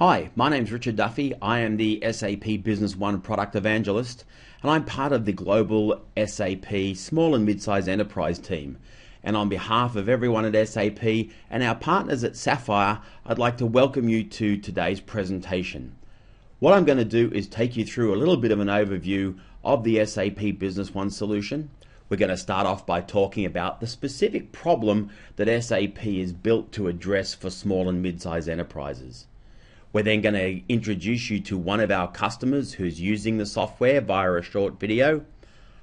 Hi, my name's Richard Duffy. I am the SAP Business One product evangelist, and I'm part of the global SAP small and mid-sized enterprise team. And on behalf of everyone at SAP and our partners at Sapphire, I'd like to welcome you to today's presentation. What I'm going to do is take you through a little bit of an overview of the SAP Business One solution. We're going to start off by talking about the specific problem that SAP is built to address for small and mid-sized enterprises. We're then going to introduce you to one of our customers who's using the software via a short video.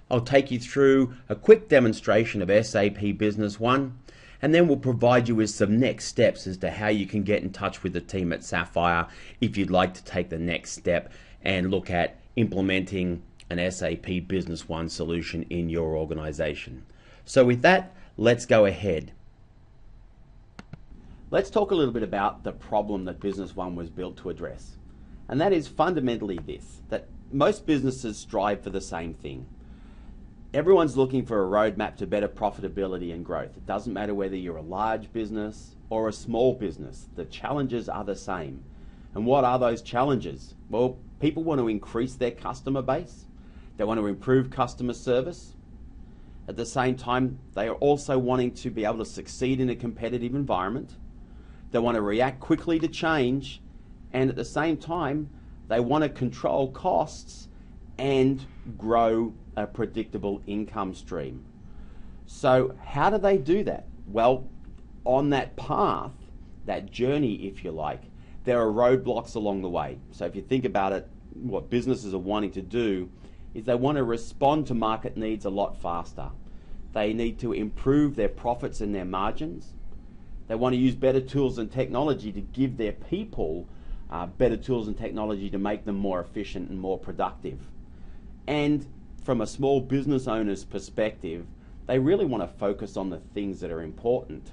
I'll take you through a quick demonstration of SAP Business One, and then we'll provide you with some next steps as to how you can get in touch with the team at Sapphire if you'd like to take the next step and look at implementing an SAP Business One solution in your organization. So with that, let's go ahead. Let's talk a little bit about the problem that Business One was built to address. And that is fundamentally this, that most businesses strive for the same thing. Everyone's looking for a roadmap to better profitability and growth. It doesn't matter whether you're a large business or a small business. The challenges are the same. And what are those challenges? Well, people want to increase their customer base. They want to improve customer service. At the same time, they are also wanting to be able to succeed in a competitive environment. They want to react quickly to change, and at the same time, they want to control costs and grow a predictable income stream. So how do they do that? Well, on that path, that journey, if you like, there are roadblocks along the way. So if you think about it, what businesses are wanting to do is they want to respond to market needs a lot faster. They need to improve their profits and their margins. They want to use better tools and technology to give their people better tools and technology to make them more efficient and more productive. And from a small business owner's perspective, they really want to focus on the things that are important.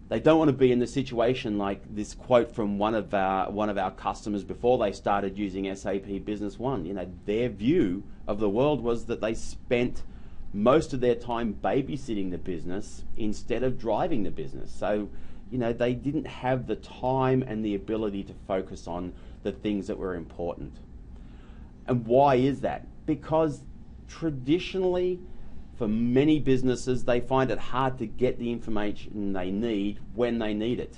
They don't want to be in the situation like this quote from one of our customers before they started using SAP Business One. You know, their view of the world was that they spent most of their time babysitting the business instead of driving the business. So, you know, they didn't have the time and the ability to focus on the things that were important. And why is that? Because traditionally, for many businesses, they find it hard to get the information they need when they need it.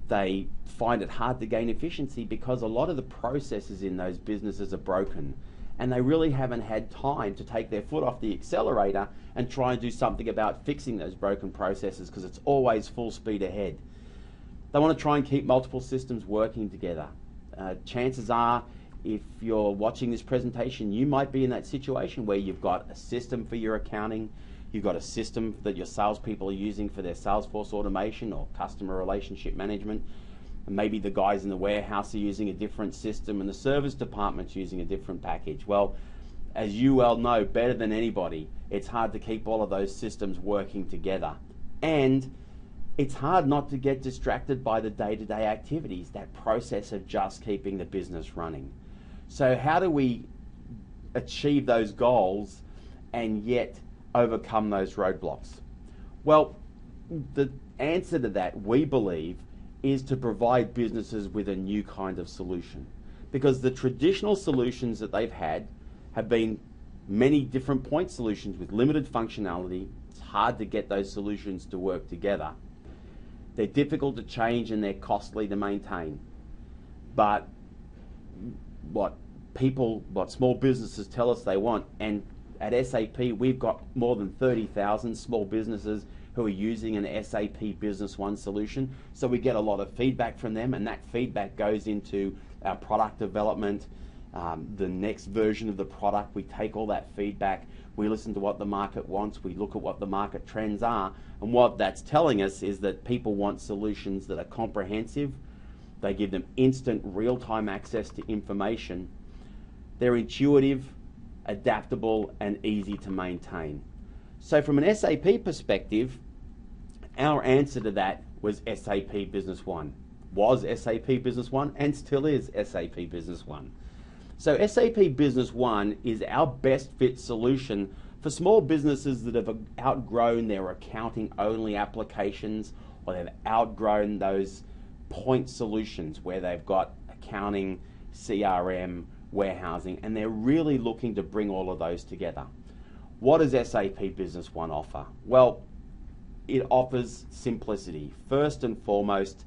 They find it hard to gain efficiency because a lot of the processes in those businesses are broken, and they really haven't had time to take their foot off the accelerator and try and do something about fixing those broken processes, because it's always full speed ahead. They want to try and keep multiple systems working together. Chances are, if you're watching this presentation, you might be in that situation where you've got a system for your accounting, you've got a system that your salespeople are using for their Salesforce automation or customer relationship management. And maybe the guys in the warehouse are using a different system and the service department's using a different package. Well, as you well know better than anybody, it's hard to keep all of those systems working together. And it's hard not to get distracted by the day-to-day activities, that process of just keeping the business running. So how do we achieve those goals and yet overcome those roadblocks? Well, the answer to that, we believe, is to provide businesses with a new kind of solution. Because the traditional solutions that they've had have been many different point solutions with limited functionality. It's hard to get those solutions to work together. They're difficult to change and they're costly to maintain. But what small businesses tell us they want, and at SAP we've got more than 30,000 small businesses who are using an SAP Business One solution. So we get a lot of feedback from them, and that feedback goes into our product development, the next version of the product. We take all that feedback, we listen to what the market wants, we look at what the market trends are, and what that's telling us is that people want solutions that are comprehensive. They give them instant real-time access to information. They're intuitive, adaptable, and easy to maintain. So from an SAP perspective, our answer to that was SAP Business One. Was SAP Business One and still is SAP Business One. So SAP Business One is our best fit solution for small businesses that have outgrown their accounting only applications, or they've outgrown those point solutions where they've got accounting, CRM, warehousing, and they're really looking to bring all of those together. What does SAP Business One offer? Well, it offers simplicity. First and foremost,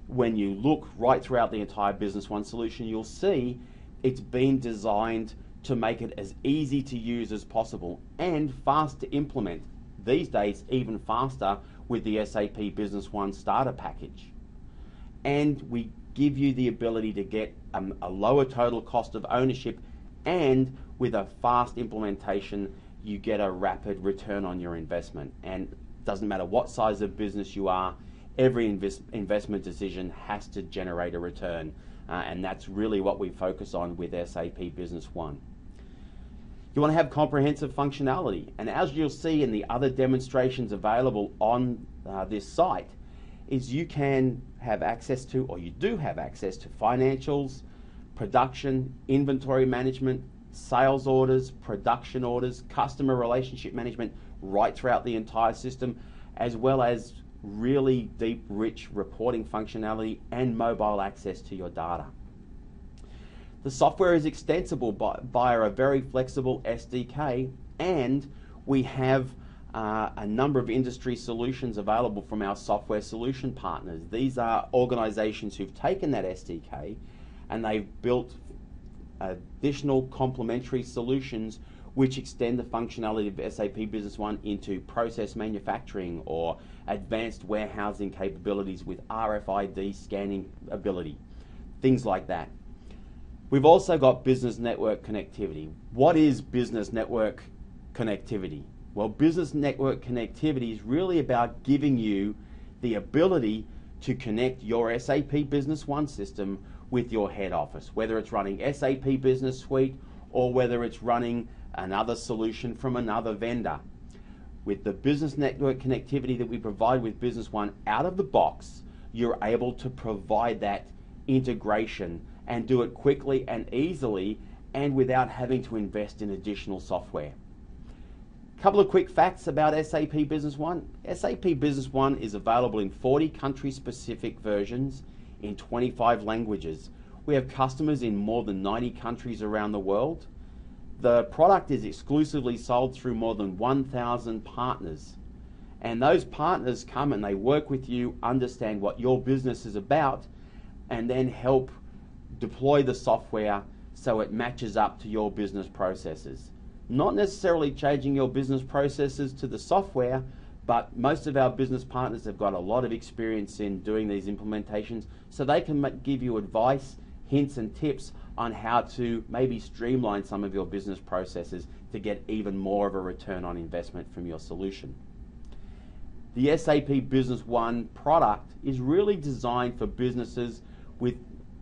when you look right throughout the entire Business One solution, you'll see it's been designed to make it as easy to use as possible and fast to implement. These days, even faster with the SAP Business One starter package. And we give you the ability to get a lower total cost of ownership, and with a fast implementation, you get a rapid return on your investment. And it doesn't matter what size of business you are, every investment decision has to generate a return. And that's really what we focus on with SAP Business One. You want to have comprehensive functionality, and as you'll see in the other demonstrations available on this site, is you can have access to, or you do have access to, financials, production, inventory management, sales orders, production orders, customer relationship management, right throughout the entire system, as well as really deep, rich reporting functionality and mobile access to your data. The software is extensible via a very flexible SDK, and we have a number of industry solutions available from our software solution partners. These are organizations who've taken that SDK and they've built additional complementary solutions which extend the functionality of SAP Business One into process manufacturing or advanced warehousing capabilities with RFID scanning ability, things like that. We've also got business network connectivity. What is business network connectivity? Well, business network connectivity is really about giving you the ability to connect your SAP Business One system with your head office, whether it's running SAP Business Suite or whether it's running another solution from another vendor. With the business network connectivity that we provide with Business One out of the box, you're able to provide that integration and do it quickly and easily and without having to invest in additional software. A couple of quick facts about SAP Business One. SAP Business One is available in 40 country-specific versions in 25 languages. We have customers in more than 90 countries around the world. The product is exclusively sold through more than 1,000 partners. And those partners come and they work with you, understand what your business is about, and then help deploy the software so it matches up to your business processes. Not necessarily changing your business processes to the software, but most of our business partners have got a lot of experience in doing these implementations, so they can give you advice, hints and tips on how to maybe streamline some of your business processes to get even more of a return on investment from your solution. The SAP Business One product is really designed for businesses with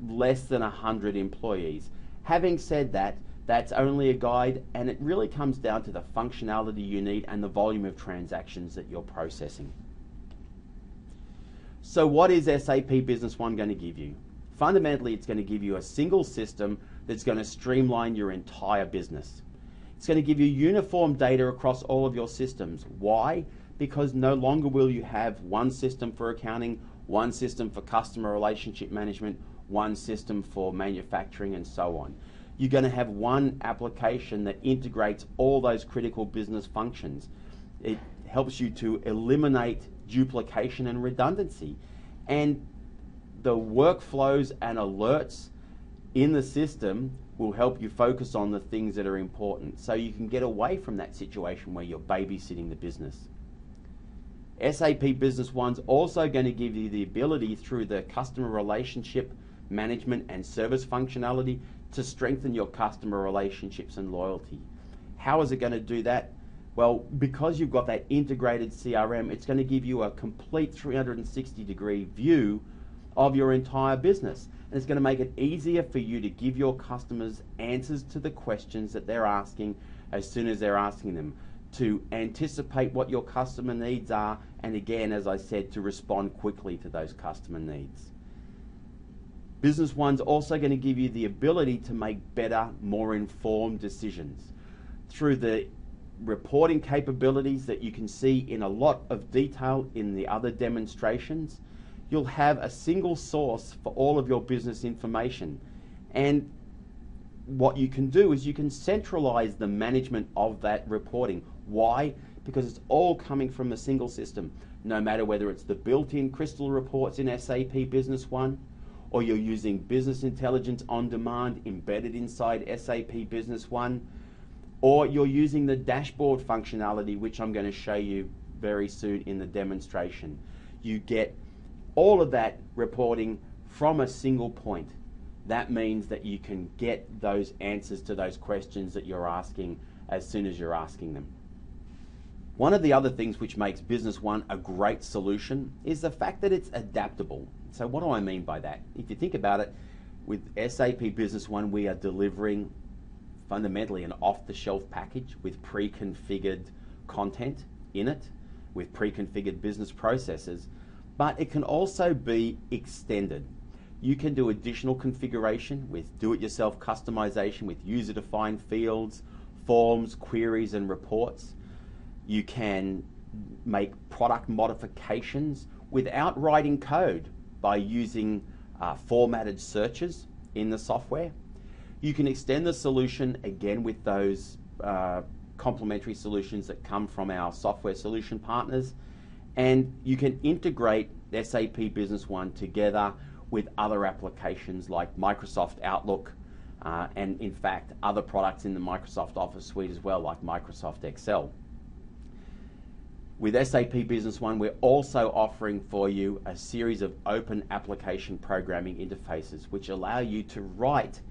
less than 100 employees. Having said that, that's only a guide, and it really comes down to the functionality you need and the volume of transactions that you're processing. So what is SAP Business One going to give you? Fundamentally, it's going to give you a single system that's going to streamline your entire business. It's going to give you uniform data across all of your systems. Why? Because no longer will you have one system for accounting, one system for customer relationship management, one system for manufacturing, and so on. You're going to have one application that integrates all those critical business functions. It helps you to eliminate duplication and redundancy. And the workflows and alerts in the system will help you focus on the things that are important, so you can get away from that situation where you're babysitting the business. SAP Business One's also going to give you the ability through the customer relationship management and service functionality to strengthen your customer relationships and loyalty. How is it going to do that? Well, because you've got that integrated CRM, it's going to give you a complete 360-degree view of your entire business. And it's going to make it easier for you to give your customers answers to the questions that they're asking as soon as they're asking them, to anticipate what your customer needs are, and again, as I said, to respond quickly to those customer needs. Business One's also going to give you the ability to make better, more informed decisions through the reporting capabilities that you can see in a lot of detail in the other demonstrations. you'll have a single source for all of your business information. And what you can do is you can centralize the management of that reporting. Why? Because it's all coming from a single system. No matter whether it's the built-in Crystal reports in SAP Business One, or you're using business intelligence on demand embedded inside SAP Business One, or you're using the dashboard functionality, which I'm going to show you very soon in the demonstration. You get all of that reporting from a single point. That means that you can get those answers to those questions that you're asking as soon as you're asking them. One of the other things which makes Business One a great solution is the fact that it's adaptable. So what do I mean by that? If you think about it, with SAP Business One, we are delivering fundamentally an off-the-shelf package with pre-configured content in it, with pre-configured business processes, but it can also be extended. You can do additional configuration with do-it-yourself customization with user-defined fields, forms, queries, and reports. You can make product modifications without writing code by using formatted searches in the software. You can extend the solution again with those complementary solutions that come from our software solution partners, and you can integrate SAP Business One together with other applications like Microsoft Outlook and in fact other products in the Microsoft Office suite as well, like Microsoft Excel. With SAP Business One, we're also offering for you a series of open application programming interfaces which allow you to write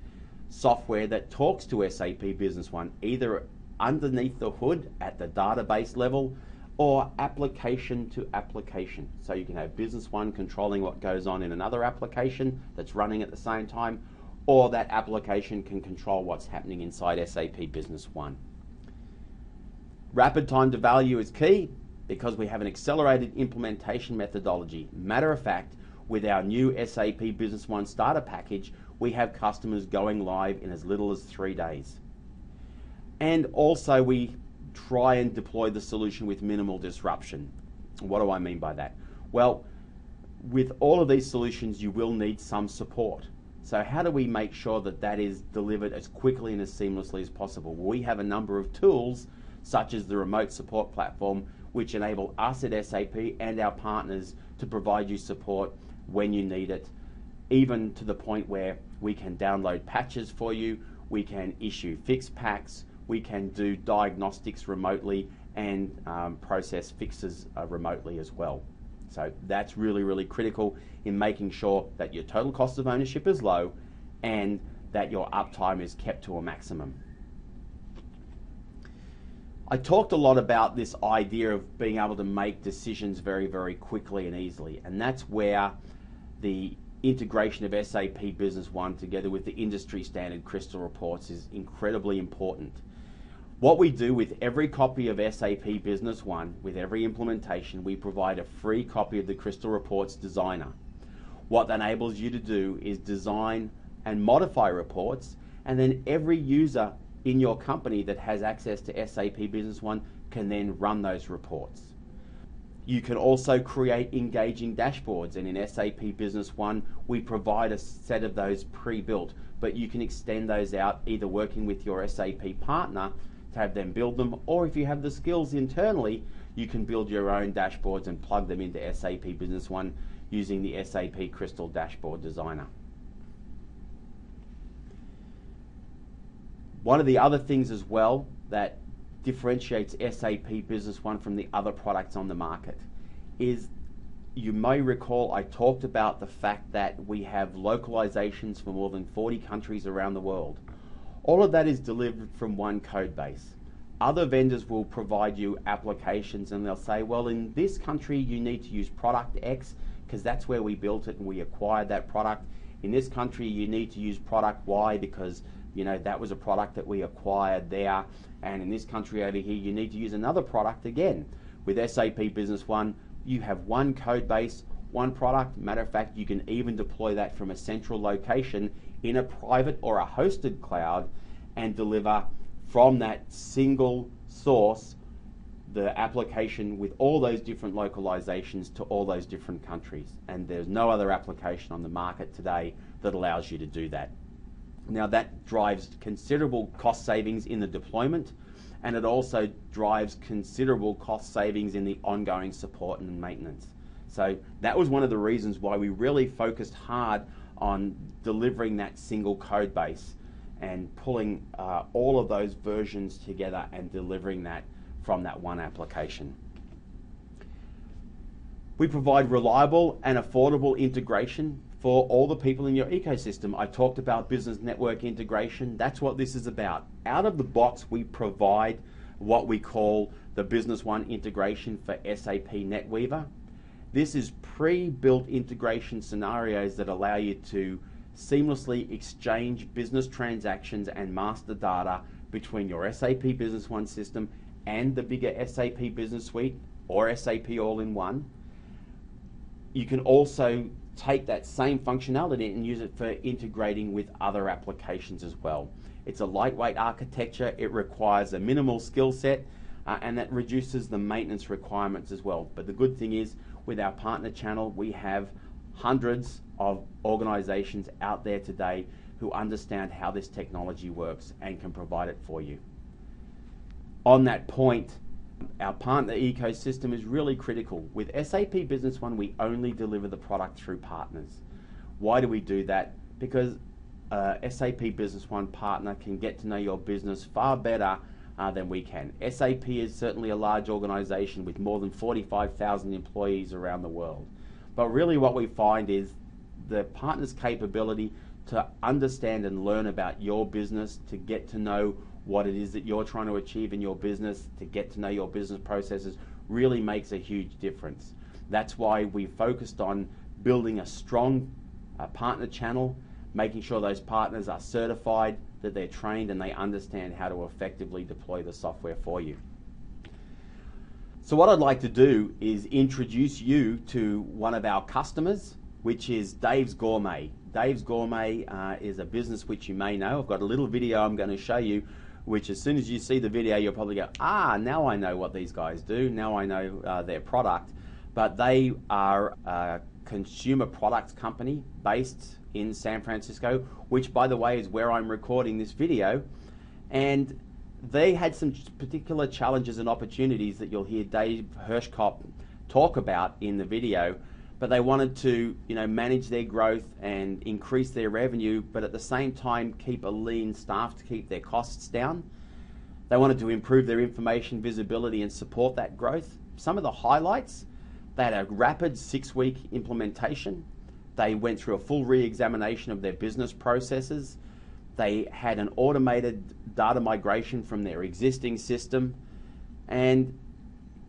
software that talks to SAP Business One, either underneath the hood at the database level or application to application. So you can have Business One controlling what goes on in another application that's running at the same time, or that application can control what's happening inside SAP Business One. Rapid time to value is key because we have an accelerated implementation methodology. Matter of fact, with our new SAP Business One starter package, we have customers going live in as little as 3 days. And also we try and deploy the solution with minimal disruption. What do I mean by that? Well, with all of these solutions, you will need some support. So how do we make sure that that is delivered as quickly and as seamlessly as possible? Well, we have a number of tools, such as the remote support platform, which enable us at SAP and our partners to provide you support when you need it, even to the point where we can download patches for you, we can issue fix packs, we can do diagnostics remotely and process fixes remotely as well. So that's really, really critical in making sure that your total cost of ownership is low and that your uptime is kept to a maximum. I talked a lot about this idea of being able to make decisions very, very quickly and easily, and that's where the integration of SAP Business One together with the industry standard Crystal reports is incredibly important. What we do with every copy of SAP Business One, with every implementation, we provide a free copy of the Crystal Reports Designer. What that enables you to do is design and modify reports, and then every user in your company that has access to SAP Business One can then run those reports. You can also create engaging dashboards, and in SAP Business One we provide a set of those pre-built, but you can extend those out either working with your SAP partner to have them build them, or if you have the skills internally, you can build your own dashboards and plug them into SAP Business One using the SAP Crystal Dashboard Designer. One of the other things as well that differentiates SAP Business One from the other products on the market is, you may recall I talked about the fact that we have localizations for more than 40 countries around the world. All of that is delivered from one code base. Other vendors will provide you applications and they'll say, well, in this country you need to use product X because that's where we built it and we acquired that product. In this country you need to use product Y because that was a product that we acquired there, and in this country over here you need to use another product again. With SAP Business One, you have one code base, one product. Matter of fact, you can even deploy that from a central location in a private or a hosted cloud and deliver from that single source the application with all those different localizations to all those different countries. And there's no other application on the market today that allows you to do that. Now that drives considerable cost savings in the deployment, and it also drives considerable cost savings in the ongoing support and maintenance. So that was one of the reasons why we really focused hard on delivering that single code base and pulling all of those versions together and delivering that from that one application. We provide reliable and affordable integration for all the people in your ecosystem. I talked about business network integration. That's what this is about. Out of the box, we provide what we call the Business One integration for SAP NetWeaver. This is pre-built integration scenarios that allow you to seamlessly exchange business transactions and master data between your SAP Business One system and the bigger SAP Business Suite or SAP All-in-One. You can also take that same functionality and use it for integrating with other applications as well. It's a lightweight architecture, it requires a minimal skill set, and that reduces the maintenance requirements as well. But the good thing is, with our partner channel, we have hundreds of organizations out there today who understand how this technology works and can provide it for you. On that point, our partner ecosystem is really critical. With SAP Business One, we only deliver the product through partners. Why do we do that? Because SAP Business One partner can get to know your business far better than we can. SAP is certainly a large organization with more than 45,000 employees around the world. But really what we find is the partner's capability to understand and learn about your business, to get to know what it is that you're trying to achieve in your business, to get to know your business processes, really makes a huge difference. That's why we focused on building a strong partner channel, making sure those partners are certified, that they're trained and they understand how to effectively deploy the software for you. So what I'd like to do is introduce you to one of our customers, which is Dave's Gourmet. Dave's Gourmet is a business which you may know. I've got a little video I'm going to show you, which as soon as you see the video, you'll probably go, now I know what these guys do. Now I know their product. But they are a consumer products company based in San Francisco, which, by the way, is where I'm recording this video. And they had some particular challenges and opportunities that you'll hear Dave Hirschkopf talk about in the video. But they wanted to, manage their growth and increase their revenue, but at the same time keep a lean staff to keep their costs down. They wanted to improve their information visibility and support that growth. Some of the highlights: they had a rapid 6-week implementation. They went through a full re-examination of their business processes. They had an automated data migration from their existing system. And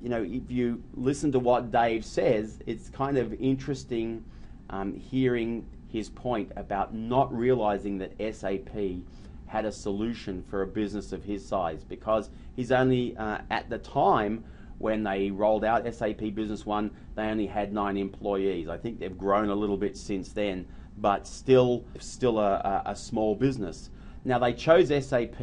if you listen to what Dave says, it's kind of interesting hearing his point about not realizing that SAP had a solution for a business of his size, because he's only, at the time when they rolled out SAP Business One, they only had 9 employees. I think they've grown a little bit since then, but still a small business. Now, they chose SAP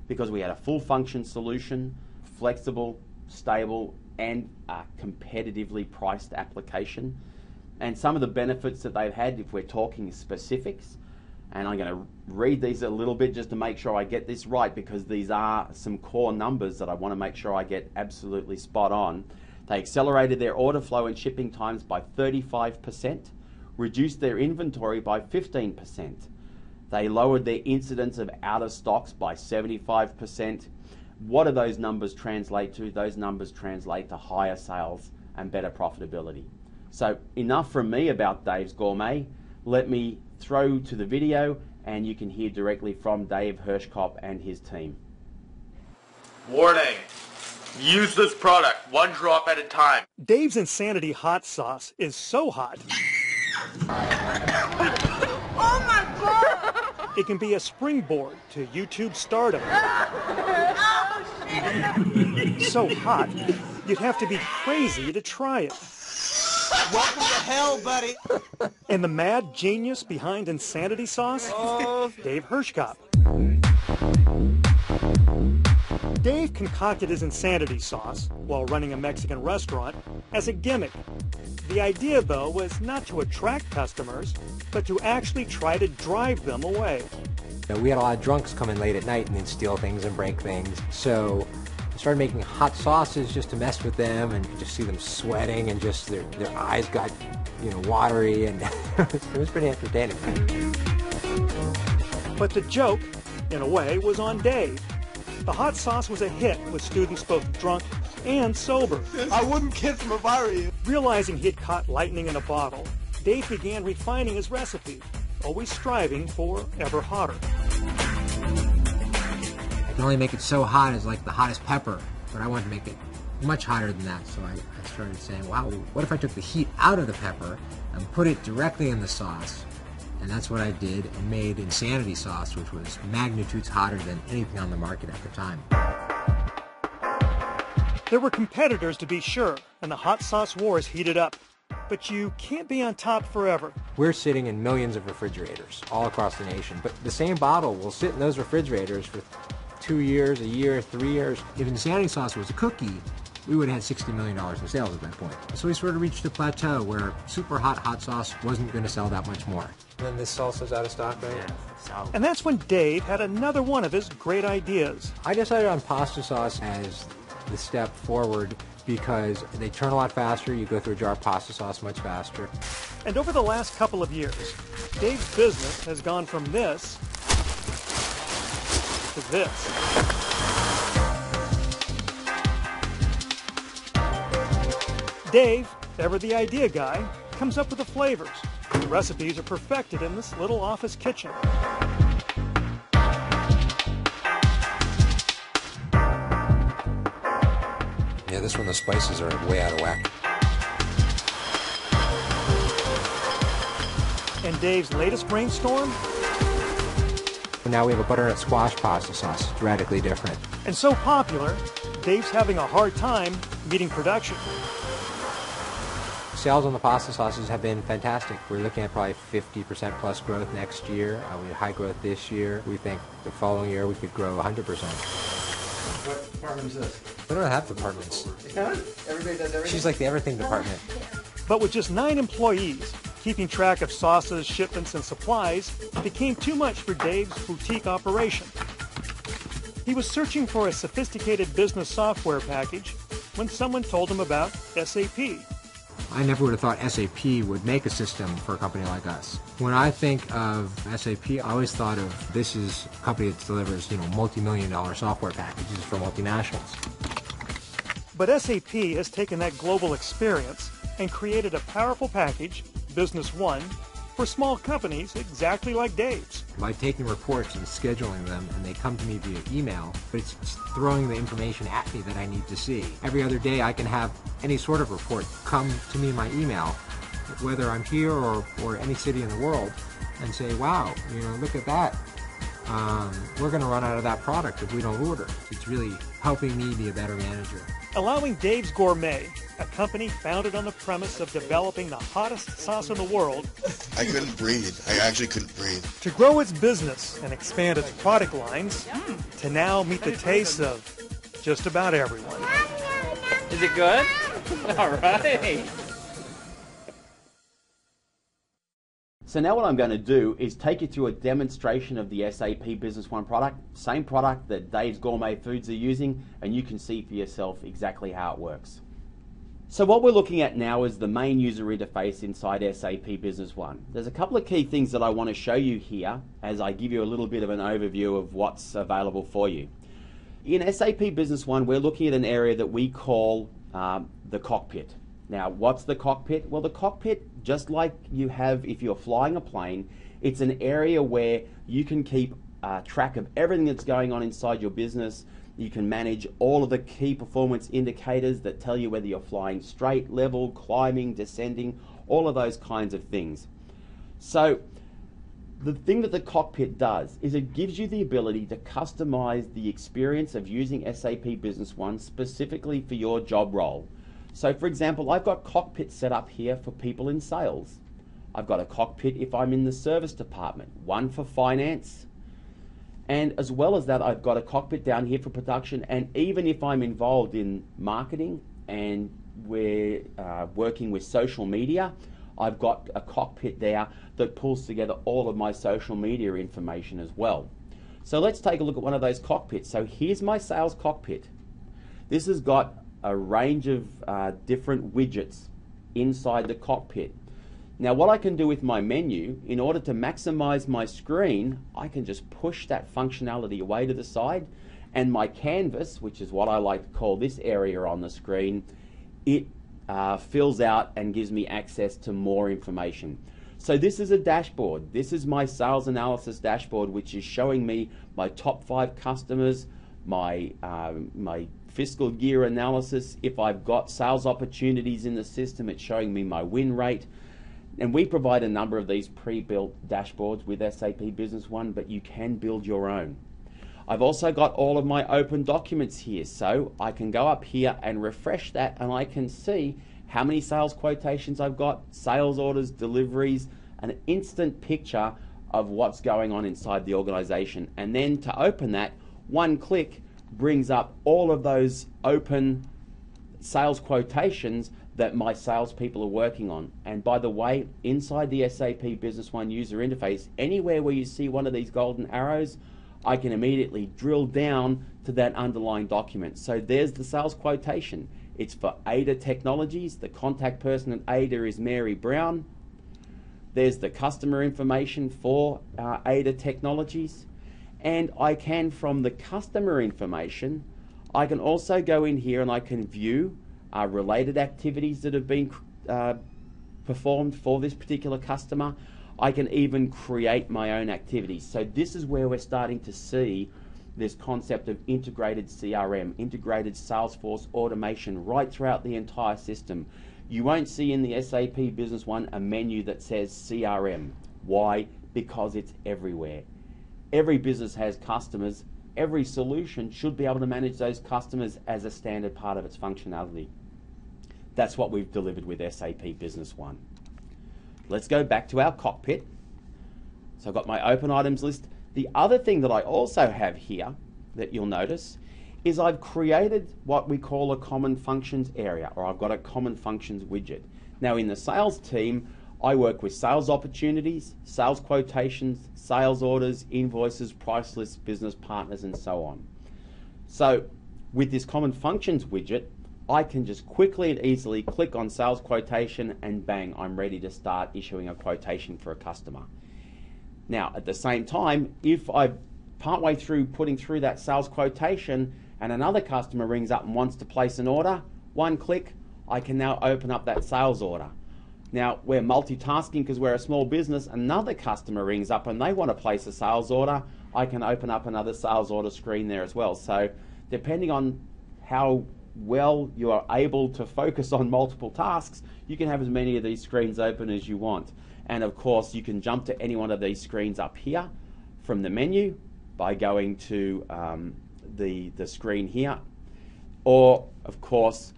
because we had a full function solution, flexible, stable, and a competitively priced application. And some of the benefits that they've had, if we're talking specifics, and I'm going to read these a little bit just to make sure I get this right, because these are some core numbers that I want to make sure I get absolutely spot on. They accelerated their order flow and shipping times by 35%, reduced their inventory by 15%. They lowered their incidence of out of stocks by 75%. What do those numbers translate to? Those numbers translate to higher sales and better profitability. So enough from me about Dave's Gourmet. Let me throw to the video and you can hear directly from Dave Hirschkopf and his team. Warning. Use this product 1 drop at a time. Dave's Insanity hot sauce is so hot. Oh my God! It can be a springboard to YouTube stardom. So hot, you'd have to be crazy to try it. Welcome to hell, buddy. And the mad genius behind Insanity sauce? Dave Hirschkopf. Dave concocted his insanity sauce while running a Mexican restaurant as a gimmick. The idea, though, was not to attract customers, but to actually try to drive them away. We had a lot of drunks come in late at night and they'd steal things and break things. So I started making hot sauces just to mess with them, and you just see them sweating and just their eyes got, watery, and it was pretty entertaining. But the joke, in a way, was on Dave. The hot sauce was a hit with students both drunk and sober. I wouldn't kiss him if I were you. Realizing he had caught lightning in a bottle, Dave began refining his recipe, always striving for ever hotter. I can only make it so hot as like the hottest pepper, but I wanted to make it much hotter than that. So I started saying, wow, what if I took the heat out of the pepper and put it directly in the sauce? And that's what I did, and made Insanity sauce, which was magnitudes hotter than anything on the market at the time. There were competitors, to be sure, and the hot sauce wars heated up. But you can't be on top forever. We're sitting in millions of refrigerators all across the nation, but the same bottle will sit in those refrigerators for 2 years, a year, 3 years. If Insanity sauce was a cookie, we would have had $60 million in sales at that point. So we sort of reached a plateau where super hot sauce wasn't going to sell that much more. And then this salsa's out of stock, right? Yeah. And that's when Dave had another one of his great ideas. I decided on pasta sauce as the step forward because they turn a lot faster. You go through a jar of pasta sauce much faster. And over the last couple of years, Dave's business has gone from this to this. Dave, ever the idea guy, comes up with the flavors. The recipes are perfected in this little office kitchen. Yeah, this one, the spices are way out of whack. And Dave's latest brainstorm? Now we have a butternut squash pasta sauce. It's radically different. And so popular, Dave's having a hard time meeting production. Sales on the pasta sauces have been fantastic. We're looking at probably 50% plus growth next year. We had high growth this year. We think the following year we could grow 100%. What department is this? We don't have departments. Yeah? Everybody does everything? She's like the everything department. But with just 9 employees, keeping track of sauces, shipments, and supplies became too much for Dave's boutique operation. He was searching for a sophisticated business software package when someone told him about SAP. I never would have thought SAP would make a system for a company like us. When I think of SAP, I always thought of this is a company that delivers, multi-million-dollar software packages for multinationals. But SAP has taken that global experience and created a powerful package, Business One, for small companies exactly like Dave's. By taking reports and scheduling them, and they come to me via email, but it's throwing the information at me that I need to see. Every other day I can have any sort of report come to me in my email, whether I'm here or any city in the world, and say, wow, look at that. We're going to run out of that product if we don't order. It's really helping me be a better manager. Allowing Dave's Gourmet, a company founded on the premise of developing the hottest sauce in the world, I couldn't breathe. I actually couldn't breathe. to grow its business and expand its product lines, to now meet the tastes of just about everyone. Is it good? All right. So now what I'm going to do is take you through a demonstration of the SAP Business One product, same product that Dave's Gourmet Foods are using, and you can see for yourself exactly how it works. So what we're looking at now is the main user interface inside SAP Business One. There's a couple of key things that I want to show you here as I give you a little bit of an overview of what's available for you. In SAP Business One, we're looking at an area that we call the cockpit. Now, what's the cockpit? Well, the cockpit, just like you have if you're flying a plane, it's an area where you can keep track of everything that's going on inside your business. You can manage all of the key performance indicators that tell you whether you're flying straight, level, climbing, descending, all of those kinds of things. So the thing that the cockpit does is it gives you the ability to customize the experience of using SAP Business One specifically for your job role. So for example, I've got Cockpit set up here for people in sales. I've got a Cockpit if I'm in the service department, one for finance, And as well as that, I've got a cockpit down here for production, and even if I'm involved in marketing and we're working with social media, I've got a cockpit there that pulls together all of my social media information as well. So let's take a look at one of those cockpits. So here's my sales cockpit. This has got a range of different widgets inside the cockpit. Now what I can do with my menu, in order to maximize my screen, I can just push that functionality away to the side, and my canvas, which is what I like to call this area on the screen, it fills out and gives me access to more information. So this is a dashboard. This is my sales analysis dashboard, which is showing me my top 5 customers, my fiscal year analysis. If I've got sales opportunities in the system, it's showing me my win rate. And we provide a number of these pre-built dashboards with SAP Business One, but you can build your own. I've also got all of my open documents here, so I can go up here and refresh that, and I can see how many sales quotations I've got, sales orders, deliveries, an instant picture of what's going on inside the organization. And then to open that, one click brings up all of those open sales quotations that my salespeople are working on. And by the way, inside the SAP Business One user interface, anywhere where you see one of these golden arrows, I can immediately drill down to that underlying document. So there's the sales quotation. It's for Ada Technologies. The contact person at Ada is Mary Brown. There's the customer information for Ada Technologies. And I can, from the customer information, I can also go in here and I can view related activities that have been performed for this particular customer. I can even create my own activities. So this is where we're starting to see this concept of integrated CRM, integrated Salesforce automation right throughout the entire system. You won't see in the SAP Business One a menu that says CRM. Why? Because it's everywhere. Every business has customers. Every solution should be able to manage those customers as a standard part of its functionality. That's what we've delivered with SAP Business One. Let's go back to our cockpit. So I've got my open items list. The other thing that I also have here that you'll notice is I've created what we call a common functions area, or I've got a common functions widget. Now in the sales team, I work with sales opportunities, sales quotations, sales orders, invoices, price lists, business partners, and so on. So with this common functions widget, I can just quickly and easily click on sales quotation and bang, I'm ready to start issuing a quotation for a customer. Now at the same time, if I'm partway through putting through that sales quotation and another customer rings up and wants to place an order, one click, I can now open up that sales order. Now we're multitasking because we're a small business. Another customer rings up and they want to place a sales order, I can open up another sales order screen there as well. So depending on how well you are able to focus on multiple tasks, you can have as many of these screens open as you want. And of course you can jump to any one of these screens up here from the menu by going to the screen here, or of course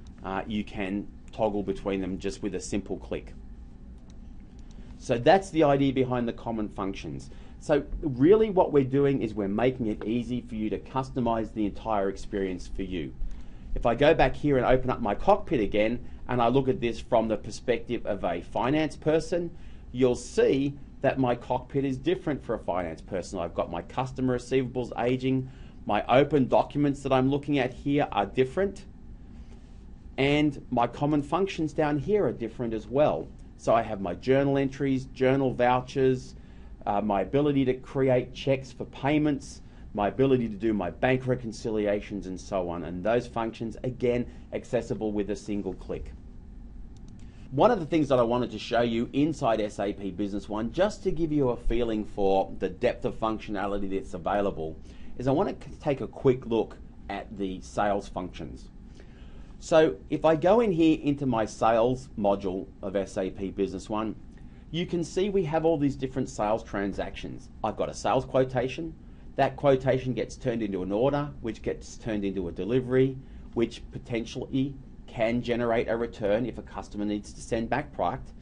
you can toggle between them just with a simple click. So that's the idea behind the common functions. So really what we're doing is we're making it easy for you to customize the entire experience for you. If I go back here and open up my cockpit again and I look at this from the perspective of a finance person, you'll see that my cockpit is different for a finance person. I've got my customer receivables aging, my open documents that I'm looking at here are different, and my common functions down here are different as well. So I have my journal entries, journal vouchers, my ability to create checks for payments, my ability to do my bank reconciliations and so on, and those functions again accessible with a single click. One of the things that I wanted to show you inside SAP Business One, just to give you a feeling for the depth of functionality that's available, is I want to take a quick look at the sales functions. So if I go in here into my sales module of SAP Business One, you can see we have all these different sales transactions. I've got a sales quotation. That quotation gets turned into an order, which gets turned into a delivery, which potentially can generate a return if a customer needs to send back product,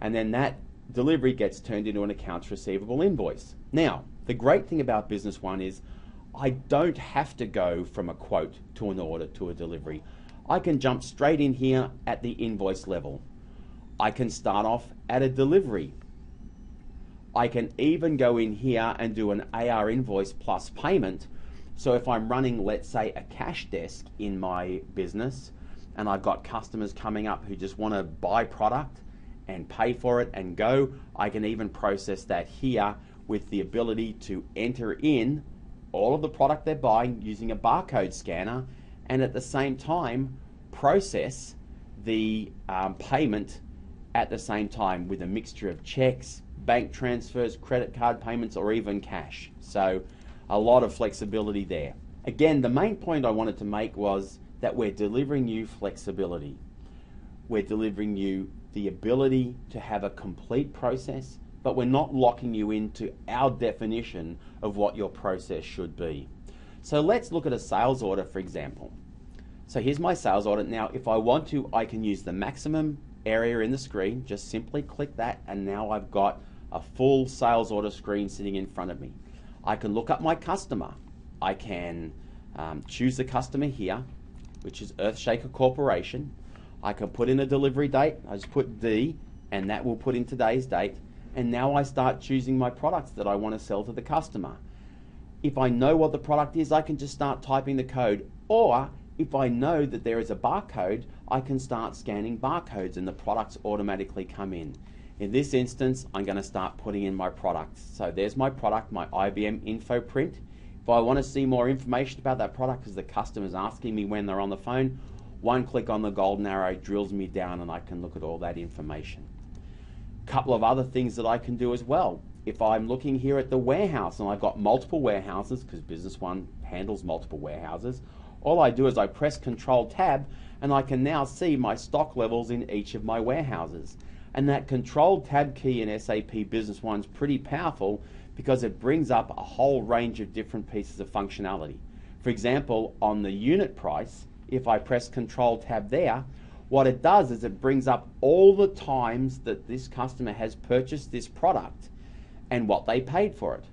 and then that delivery gets turned into an accounts receivable invoice. Now, The great thing about Business One is I don't have to go from a quote to an order to a delivery. I can jump straight in here at the invoice level. I can start off at a delivery. I can even go in here and do an AR invoice plus payment. So if I'm running, let's say, a cash desk in my business, and I've got customers coming up who just want to buy product and pay for it and go, I can even process that here with the ability to enter in all of the product they're buying using a barcode scanner, and at the same time process the payment at the same time with a mixture of checks, bank transfers, credit card payments, or even cash. So a lot of flexibility there. Again, the main point I wanted to make was that we're delivering you flexibility. We're delivering you the ability to have a complete process, but we're not locking you into our definition of what your process should be. So let's look at a sales order, for example. So here's my sales order. Now, if I want to, I can use the maximum area in the screen, just simply click that, and now I've got a full sales order screen sitting in front of me. I can look up my customer. I can choose the customer here, which is Earthshaker Corporation. I can put in a delivery date. I just put D, and that will put in today's date. And now I start choosing my products that I want to sell to the customer. If I know what the product is, I can just start typing the code. Or if I know that there is a barcode, I can start scanning barcodes and the products automatically come in. In this instance, I'm going to start putting in my products. So there's my product, my IBM info print. If I want to see more information about that product because the customer's asking me when they're on the phone, one click on the golden arrow drills me down and I can look at all that information. A couple of other things that I can do as well. If I'm looking here at the warehouse and I've got multiple warehouses, because Business One handles multiple warehouses, all I do is I press Control Tab and I can now see my stock levels in each of my warehouses. And that Control Tab key in SAP Business One is pretty powerful because it brings up a whole range of different pieces of functionality. For example, on the unit price, if I press Control Tab there, what it does is it brings up all the times that this customer has purchased this product and what they paid for it.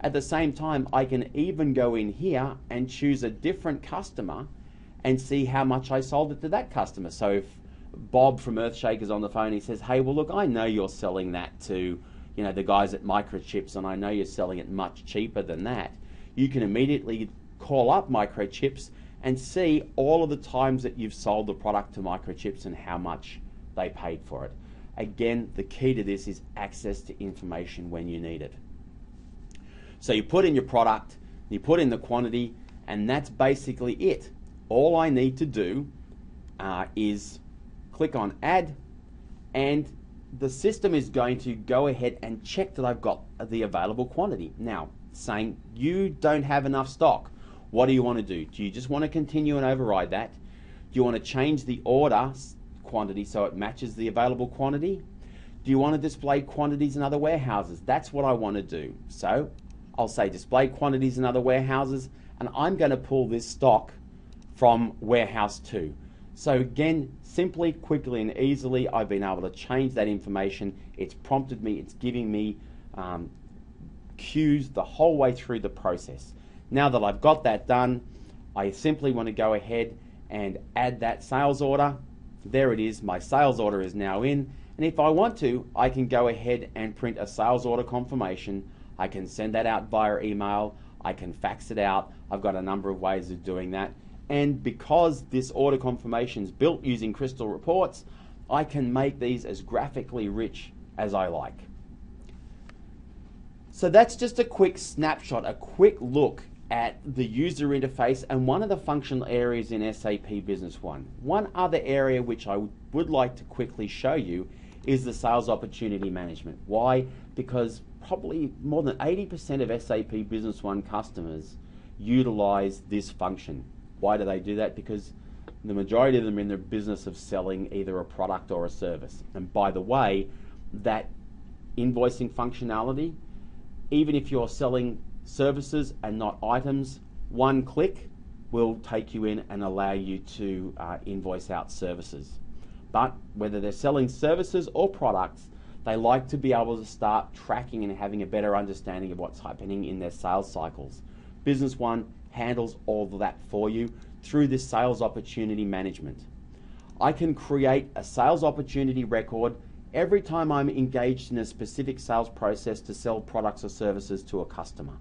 At the same time, I can even go in here and choose a different customer and see how much I sold it to that customer. So if Bob from Earthshaker's on the phone, he says, hey, well, look, I know you're selling that to, you know, the guys at Microchips, and I know you're selling it much cheaper than that. You can immediately call up Microchips and see all of the times that you've sold the product to Microchips and how much they paid for it. Again, the key to this is access to information when you need it. So you put in your product, you put in the quantity, and that's basically it. All I need to do is click on Add, and the system is going to go ahead and check that I've got the available quantity. Now, saying you don't have enough stock, what do you want to do? Do you just want to continue and override that? Do you want to change the order quantity so it matches the available quantity? Do you want to display quantities in other warehouses? That's what I want to do. So I'll say display quantities in other warehouses, and I'm going to pull this stock from warehouse 2. So again, simply, quickly and easily, I've been able to change that information. It's prompted me, it's giving me cues the whole way through the process. Now that I've got that done, I simply want to go ahead and add that sales order. There it is, my sales order is now in. And if I want to, I can go ahead and print a sales order confirmation. I can send that out via email. I can fax it out. I've got a number of ways of doing that. And because this order confirmation is built using Crystal Reports, I can make these as graphically rich as I like. So that's just a quick snapshot, a quick look at the user interface and one of the functional areas in SAP Business One. One other area which I would like to quickly show you is the sales opportunity management. Why? Because probably more than 80% of SAP Business One customers utilize this function. Why do they do that? Because the majority of them are in the business of selling either a product or a service. And by the way, that invoicing functionality, even if you're selling services and not items, one click will take you in and allow you to invoice out services. But whether they're selling services or products, They like to be able to start tracking and having a better understanding of what's happening in their sales cycles. Business One handles all of that for you through this sales opportunity management. I can create a sales opportunity record every time I'm engaged in a specific sales process to sell products or services to a customer.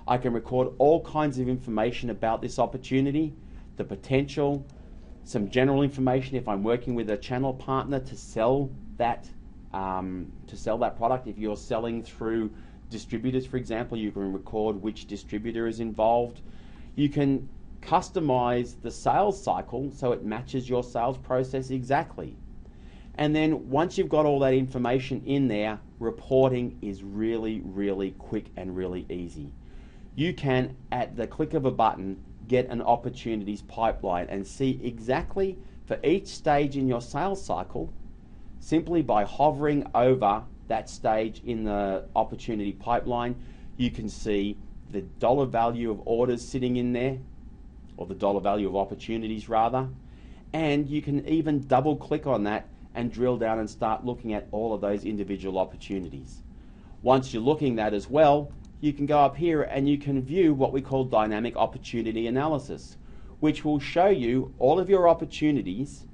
I can record all kinds of information about this opportunity, the potential, some general information if I'm working with a channel partner to sell that product. If you're selling through distributors, for example, you can record which distributor is involved. You can customize the sales cycle so it matches your sales process exactly. And then once you've got all that information in there, reporting is really, really quick and really easy. You can, at the click of a button, get an opportunities pipeline and see exactly for each stage in your sales cycle, simply by hovering over that stage in the opportunity pipeline, you can see the dollar value of orders sitting in there, or the dollar value of opportunities rather, and you can even double click on that and drill down and start looking at all of those individual opportunities. Once you're looking at that as well, you can go up here and you can view what we call dynamic opportunity analysis, which will show you all of your opportunities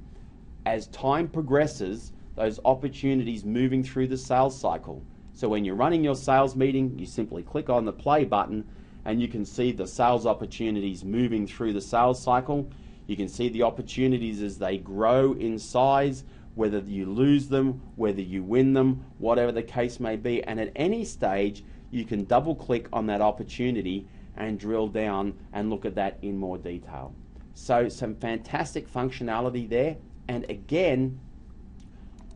as time progresses, those opportunities moving through the sales cycle. So when you're running your sales meeting, you simply click on the play button and you can see the sales opportunities moving through the sales cycle. You can see the opportunities as they grow in size, whether you lose them, whether you win them, whatever the case may be. And at any stage, you can double click on that opportunity and drill down and look at that in more detail. So some fantastic functionality there. And again,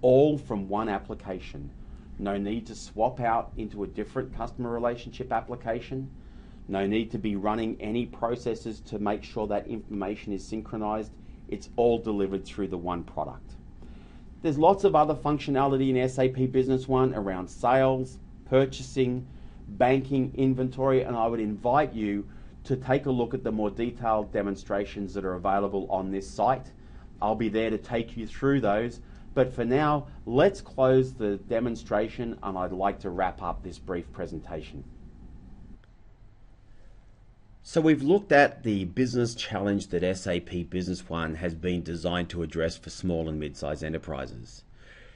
all from one application. No need to swap out into a different customer relationship application. No need to be running any processes to make sure that information is synchronized. It's all delivered through the one product. There's lots of other functionality in SAP Business One around sales, purchasing, banking, inventory, and I would invite you to take a look at the more detailed demonstrations that are available on this site. I'll be there to take you through those. But for now, let's close the demonstration and I'd like to wrap up this brief presentation. So we've looked at the business challenge that SAP Business One has been designed to address for small and mid-sized enterprises.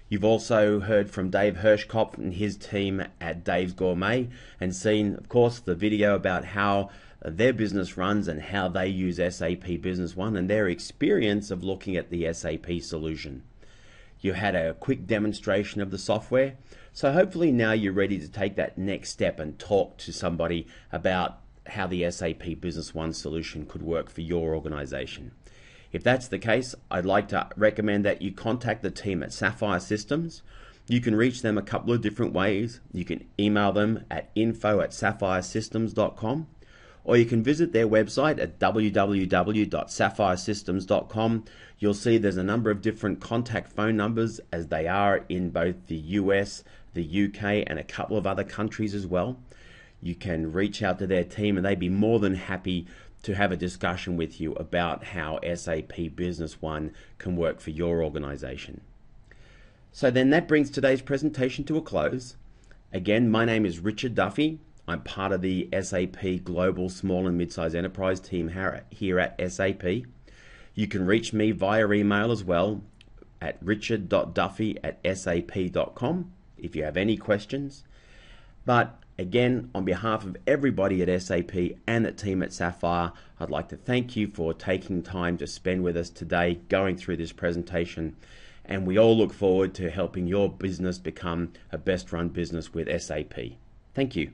You've also heard from Dave Hirschkopf and his team at Dave's Gourmet and seen, of course, the video about how their business runs and how they use SAP Business One and their experience of looking at the SAP solution. You had a quick demonstration of the software, so hopefully now you're ready to take that next step and talk to somebody about how the SAP Business One solution could work for your organization. If that's the case, I'd like to recommend that you contact the team at Sapphire Systems. You can reach them a couple of different ways. You can email them at info@sapphiresystems.com, or you can visit their website at www.sapphiresystems.com. You'll see there's a number of different contact phone numbers, as they are in both the US, the UK, and a couple of other countries as well. You can reach out to their team and they'd be more than happy to have a discussion with you about how SAP Business One can work for your organization. So then that brings today's presentation to a close. Again, my name is Richard Duffy. I'm part of the SAP Global Small and Mid-Sized Enterprise team here at SAP. You can reach me via email as well at richard.duffy@sap.com if you have any questions. But again, on behalf of everybody at SAP and the team at Sapphire, I'd like to thank you for taking time to spend with us today going through this presentation. And we all look forward to helping your business become a best run business with SAP. Thank you.